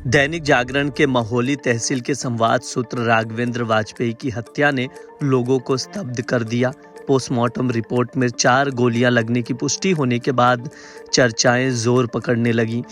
दैनिक जागरण के महोली तहसील के संवाद सूत्र राघवेंद्र वाजपेयी की हत्या ने लोगों को स्तब्ध कर दिया। पोस्टमार्टम रिपोर्ट में 4 गोलियां लगने की पुष्टि होने के बाद चर्चाएं जोर पकड़ने लगी।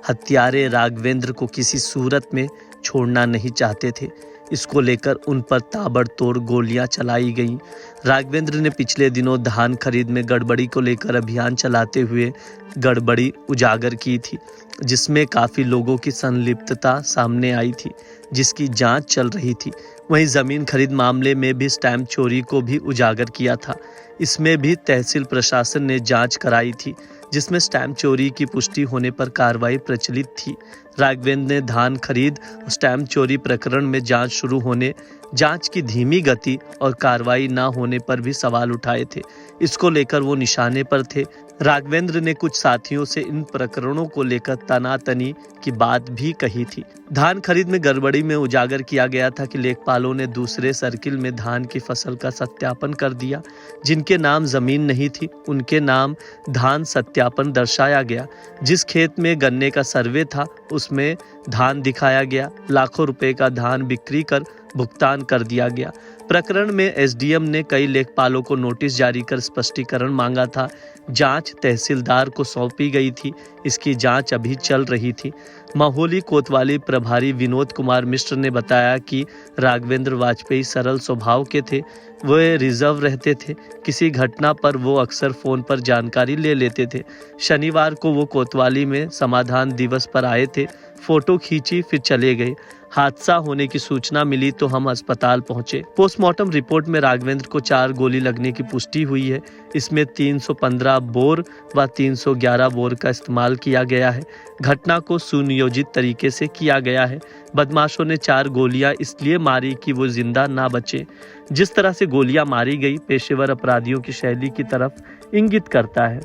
हत्यारे राघवेंद्र को किसी सूरत में छोड़ना नहीं चाहते थे। इसको लेकर उन पर ताबड़तोड़ गोलियां चलाई गईं। राघवेंद्र ने पिछले दिनों धान खरीद में गड़बड़ी को लेकर अभियान चलाते हुए गड़बड़ी उजागर की थी, जिसमें काफी लोगों की संलिप्तता सामने आई थी, जिसकी जांच चल रही थी। वहीं जमीन खरीद मामले में भी स्टैंप चोरी को भी उजागर किया था। इसमें भी तहसील प्रशासन ने जांच कराई थी, जिसमें स्टैंप चोरी की पुष्टि होने पर कार्रवाई प्रचलित थी। राघवेंद्र ने धान खरीद और स्टैंप चोरी प्रकरण में जांच शुरू होने, जांच की धीमी गति और कार्रवाई न होने पर भी सवाल उठाए थे। इसको लेकर वो निशाने पर थे। राघवेंद्र ने कुछ साथियों से इन प्रकरणों को लेकर तनातनी की बात भी कही थी। धान खरीद में गड़बड़ी में उजागर किया गया था कि लेखपालों ने दूसरे सर्किल में धान की फसल का सत्यापन कर दिया। जिनके नाम जमीन नहीं थी, उनके नाम धान सत्यापन दर्शाया गया। जिस खेत में गन्ने का सर्वे था, उसमें धान दिखाया गया। लाखों रुपए का धान बिक्री कर भुगतान कर दिया गया। प्रकरण में एसडीएम ने कई लेखपालों को नोटिस जारी कर स्पष्टीकरण मांगा था। जांच तहसीलदार को सौंपी गई थी। इसकी जांच अभी चल रही थी। महोली कोतवाली प्रभारी विनोद कुमार मिश्र ने बताया कि राघवेंद्र वाजपेयी सरल स्वभाव के थे। वे रिजर्व रहते थे। किसी घटना पर वो अक्सर फोन पर जानकारी ले लेते थे। शनिवार को वो कोतवाली में समाधान दिवस पर आए थे। फोटो खींची, फिर चले गए। हादसा होने की सूचना मिली तो हम अस्पताल पहुंचे। पोस्टमार्टम रिपोर्ट में राघवेंद्र को 4 गोली लगने की पुष्टि हुई है। इसमें 315 बोर व 311 बोर का इस्तेमाल किया गया है। घटना को सुनियोजित तरीके से किया गया है। बदमाशों ने 4 गोलियां इसलिए मारी कि वो जिंदा ना बचे। जिस तरह से गोलियां मारी गई, पेशेवर अपराधियों की शैली की तरफ इंगित करता है।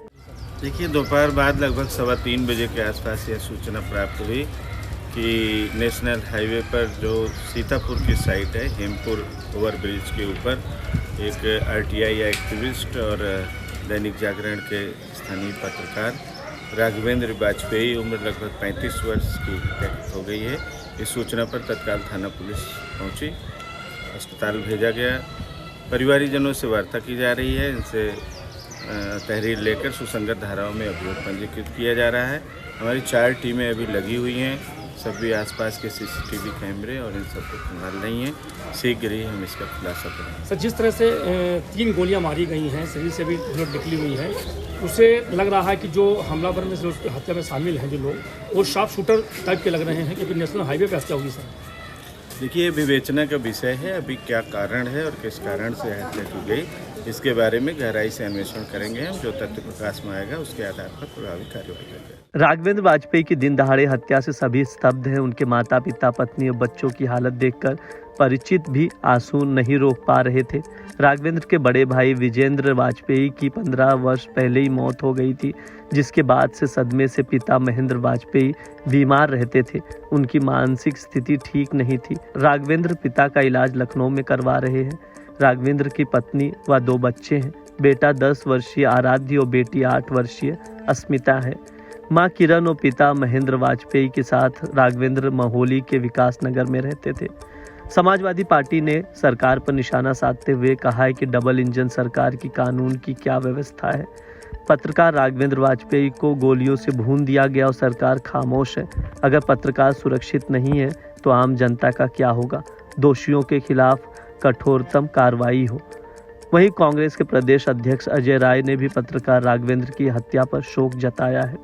देखिए, दोपहर बाद लगभग 3:15 बजे के आसपास यह सूचना प्राप्त हुई कि नेशनल हाईवे पर जो सीतापुर की साइट है, हेमपुर ओवरब्रिज के ऊपर एक आरटीआई एक्टिविस्ट और दैनिक जागरण के स्थानीय पत्रकार राघवेंद्र वाजपेयी, उम्र लगभग 35 वर्ष की डेथ हो गई है। इस सूचना पर तत्काल थाना पुलिस पहुंची, अस्पताल भेजा गया। परिवारीजनों से वार्ता की जा रही है। इनसे तहरीर लेकर सुसंगत धाराओं में अभियोग पंजीकृत किया जा रहा है। हमारी 4 टीमें अभी लगी हुई हैं। सभी आसपास के सीसीटीवी कैमरे और इन सबको खंगाल रही हैं। शीघ्र ही हम इसका खुलासा करेंगे। सर, जिस तरह से 3 गोलियां मारी गई हैं, शरीर से भी ब्लड निकली हुई है, उससे लग रहा है कि जो हमलावर में से हत्या में शामिल हैं जो लोग, वो शार्प शूटर टाइप के लग रहे हैं, क्योंकि नेशनल हाईवे पर हत्या हुई। सर देखिए, विवेचना का विषय है। अभी क्या कारण है और किस कारण से हत्या की गई, इसके बारे में गहराई से अन्वेषण करेंगे। हम जो तथ्य प्रकाश में आएगा उसके आधार पर प्रभावी कार्रवाई करेंगे। राघवेंद्र वाजपेयी की दिन दहाड़े हत्या से सभी स्तब्ध हैं। उनके माता पिता, पत्नी और बच्चों की हालत देखकर परिचित भी आंसू नहीं रोक पा रहे थे। राघवेंद्र के बड़े भाई विजेंद्र वाजपेयी की 15 वर्ष पहले ही मौत हो गई थी, जिसके बाद से सदमे से पिता महेंद्र वाजपेयी बीमार रहते थे। उनकी मानसिक स्थिति ठीक नहीं थी। राघवेंद्र पिता का इलाज लखनऊ में करवा रहे हैं। राघवेंद्र की पत्नी व 2 बच्चे हैं। बेटा 10 वर्षीय आराध्य और बेटी 8 वर्षीय अस्मिता है। मां किरण और पिता महेंद्र वाजपेयी के साथ राघवेंद्र महोली के विकास नगर में रहते थे। समाजवादी पार्टी ने सरकार पर निशाना साधते हुए कहा है कि डबल इंजन सरकार की कानून की क्या व्यवस्था है। पत्रकार राघवेंद्र वाजपेयी को गोलियों से भून दिया गया और सरकार खामोश है। अगर पत्रकार सुरक्षित नहीं है तो आम जनता का क्या होगा। दोषियों के खिलाफ कठोरतम कार्रवाई हो। वहीं कांग्रेस के प्रदेश अध्यक्ष अजय राय ने भी पत्रकार राघवेंद्र की हत्या पर शोक जताया है।